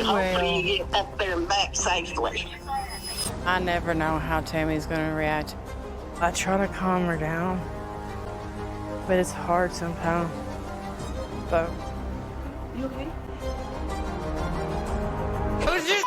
hopefully you get up there and back safely. I never know how Tammy's gonna react. I try to calm her down, but it's hard sometimes. But You okay? I was just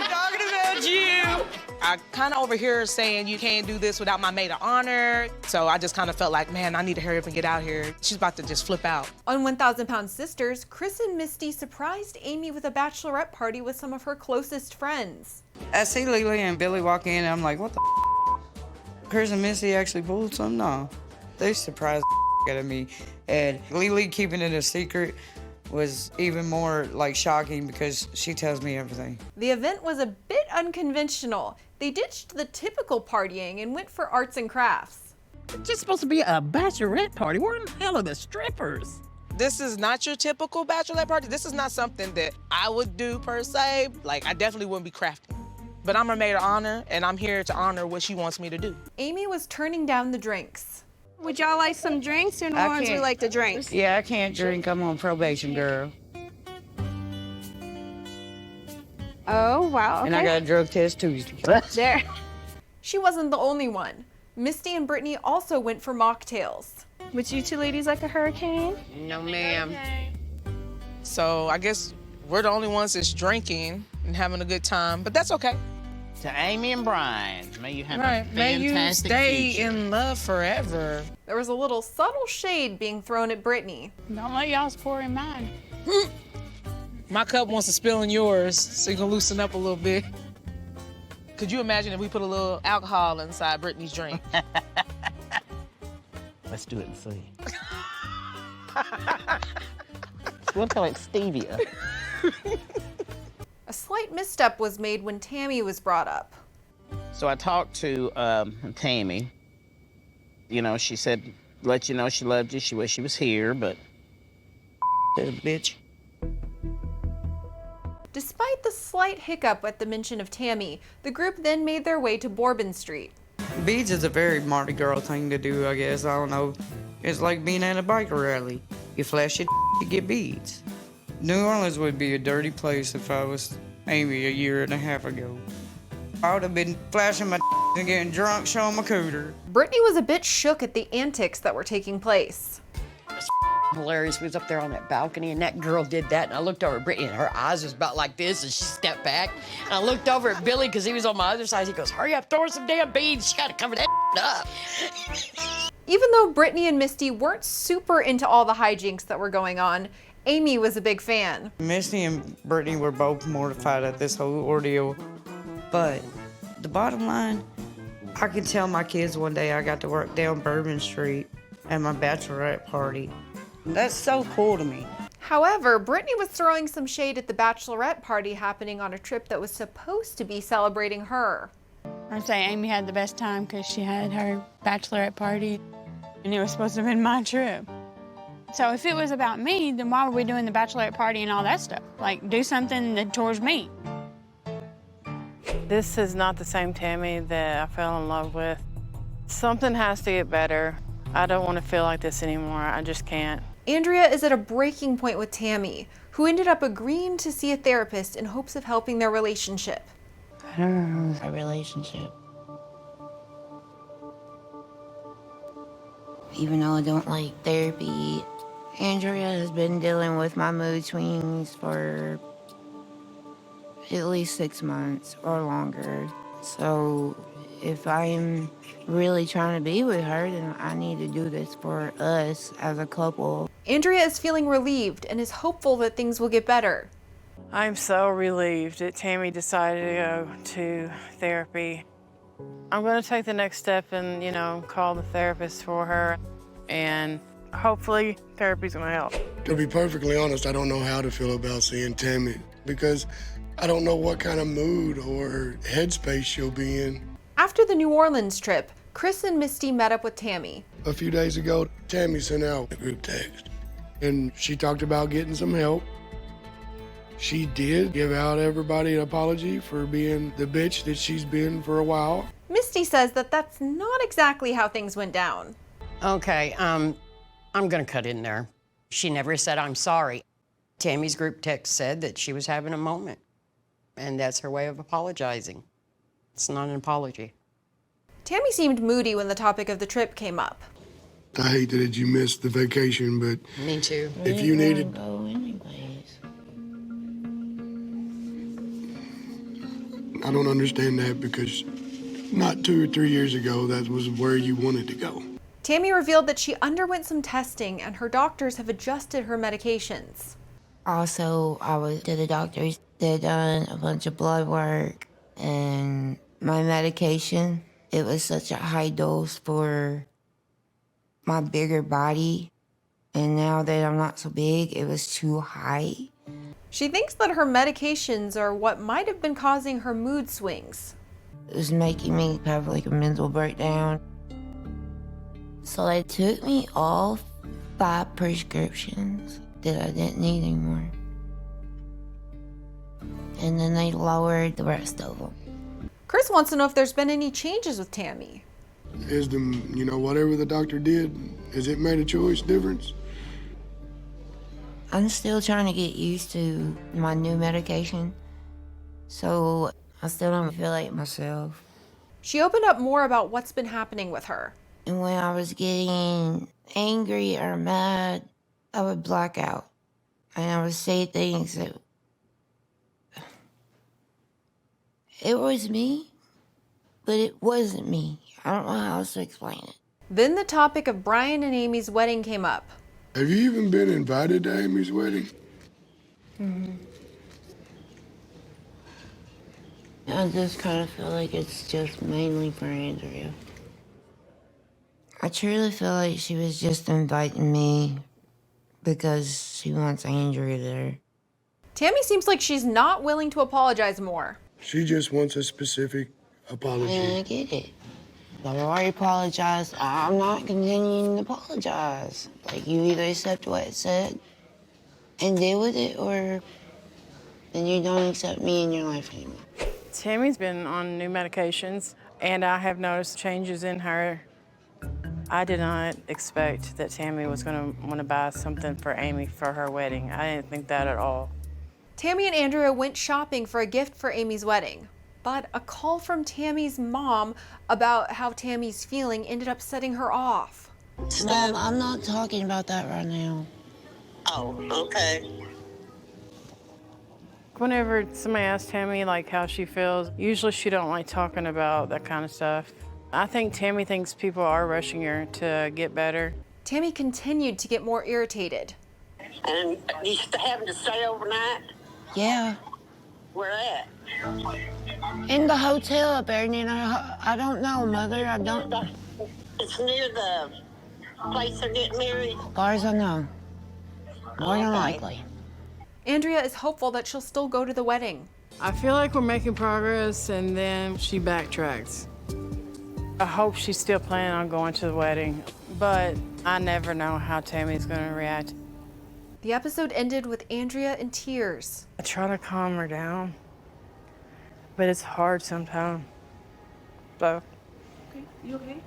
talking about you. I kind of overhear her saying you can't do this without my maid of honor. So I just kind of felt like, man, I need to hurry up and get out here. She's about to just flip out. On 1,000 Pound Sisters, Chris and Misty surprised Amy with a bachelorette party with some of her closest friends. I see Lily and Billy walk in, and I'm like, what the Chris and Misty actually pulled something? No. They surprised the out of me. And Lily keeping it a secret was even more like shocking because she tells me everything. The event was a bit unconventional. They ditched the typical partying and went for arts and crafts. It's just supposed to be a bachelorette party. Where in the hell are the strippers? This is not your typical bachelorette party. This is not something that I would do per se. Like, I definitely wouldn't be crafting. But I'm her maid of honor, and I'm here to honor what she wants me to do. Amy was turning down the drinks. Would y'all like some drinks? Or no ones we like to drink? Yeah, I can't drink. I'm on probation, girl. Oh, wow. Okay. And I got a drug test Tuesday. There. She wasn't the only one. Misty and Brittany also went for mocktails. Would you two ladies like a hurricane? no, ma'am. So I guess we're the only ones that's drinking and having a good time, but that's okay. To Amy and Brian, may you have a Right, may you fantastic stay future. in love forever. There was a little subtle shade being thrown at Brittany. Don't let y'all's pour in mine. My cup wants to spill in yours, so you can loosen up a little bit. Could you imagine if we put a little alcohol inside Brittany's drink? Let's do it and see. We'll call it stevia. A slight misstep was made when Tammy was brought up. So I talked to Tammy. You know, she said, let you know she loved you. She wished she was here, but Bitch. Despite the slight hiccup at the mention of Tammy, the group then made their way to Bourbon Street. Beads is a very Mardi Gras thing to do, I guess. I don't know. It's like being at a biker rally. You flash your you get beads. New Orleans would be a dirty place if I was Amy a year and a half ago. I would have been flashing my and getting drunk, showing my cooter. Brittany was a bit shook at the antics that were taking place. Hilarious. We was up there on that balcony, and that girl did that, and I looked over at Brittany, and her eyes was about like this, and she stepped back. And I looked over at Billy, because he was on my other side. He goes, hurry up, throw her some damn beads. She got to cover that up. Even though Brittany and Misty weren't super into all the hijinks that were going on, Amy was a big fan. Misty and Brittany were both mortified at this whole ordeal. But the bottom line, I could tell my kids one day I got to work down Bourbon Street at my bachelorette party. That's so cool to me. However, Brittany was throwing some shade at the bachelorette party happening on a trip that was supposed to be celebrating her. I'd say Amy had the best time because she had her bachelorette party, and it was supposed to have been my trip. So if it was about me, then why were we doing the bachelorette party and all that stuff? Like, do something that towards me. This is not the same Tammy that I fell in love with. Something has to get better. I don't want to feel like this anymore. I just can't. Andrea is at a breaking point with Tammy, who ended up agreeing to see a therapist in hopes of helping their relationship. I don't know, our relationship. Even though I don't like therapy, Andrea has been dealing with my mood swings for at least 6 months or longer. So if I'm really trying to be with her, then I need to do this for us as a couple. Andrea is feeling relieved and is hopeful that things will get better. I'm so relieved that Tammy decided to go to therapy. I'm going to take the next step and, call the therapist for her, and hopefully therapy's going to help. To be perfectly honest, I don't know how to feel about seeing Tammy because I don't know what kind of mood or headspace she'll be in. After the New Orleans trip, Chris and Misty met up with Tammy. A few days ago, Tammy sent out a group text, and she talked about getting some help. She did give out everybody an apology for being the bitch that she's been for a while. Misty says that that's not exactly how things went down. Okay, I'm gonna cut in there. She never said I'm sorry. Tammy's group text said that she was having a moment. and that's her way of apologizing. It's not an apology. Tammy seemed moody when the topic of the trip came up. I hate that you missed the vacation, but Me too. if you needed, Go anyways. I don't understand that because not 2 or 3 years ago, that was where you wanted to go. Tammy revealed that she underwent some testing and her doctors have adjusted her medications. Also, I was to the doctors. They done a bunch of blood work, and my medication, it was such a high dose for my bigger body. And now that I'm not so big, it was too high. She thinks that her medications are what might have been causing her mood swings. It was making me have like a mental breakdown. So they took me off 5 prescriptions that I didn't need anymore. And then they lowered the rest of them. Chris wants to know if there's been any changes with Tammy. Is the, whatever the doctor did, has it made a choice difference? I'm still trying to get used to my new medication, so I still don't feel like myself. She opened up more about what's been happening with her. And when I was getting angry or mad, I would black out. And I would say things that... It was me, but it wasn't me. I don't know how else to explain it. Then the topic of Brian and Amy's wedding came up. Have you even been invited to Amy's wedding? I just kind of feel like it's just mainly for Andrea. I truly feel like she was just inviting me because she wants Andrea there. Tammy seems like she's not willing to apologize more. She just wants a specific apology. And I get it. I've already apologized. I'm not continuing to apologize. Like, you either accept what it said and deal with it, or then you don't accept me in your life anymore. Tammy's been on new medications, and I have noticed changes in her. I did not expect that Tammy was going to want to buy something for Amy for her wedding. I didn't think that at all. Tammy and Andrea went shopping for a gift for Amy's wedding. But a call from Tammy's mom about how Tammy's feeling ended up setting her off. Mom, I'm not talking about that right now. Oh, okay. Whenever somebody asks Tammy like how she feels, usually she don't like talking about that kind of stuff. I think Tammy thinks people are rushing her to get better. Tammy continued to get more irritated. And you having to stay overnight? Yeah. Where at? In the hotel up there, and I don't know, Mother. I don't. It's near the place they're getting married? As far as I know. More than likely. Andrea is hopeful that she'll still go to the wedding. I feel like we're making progress, and then she backtracks. I hope she's still planning on going to the wedding, but I never know how Tammy's going to react. The episode ended with Andrea in tears. I try to calm her down, but it's hard sometimes. So. Okay, you okay?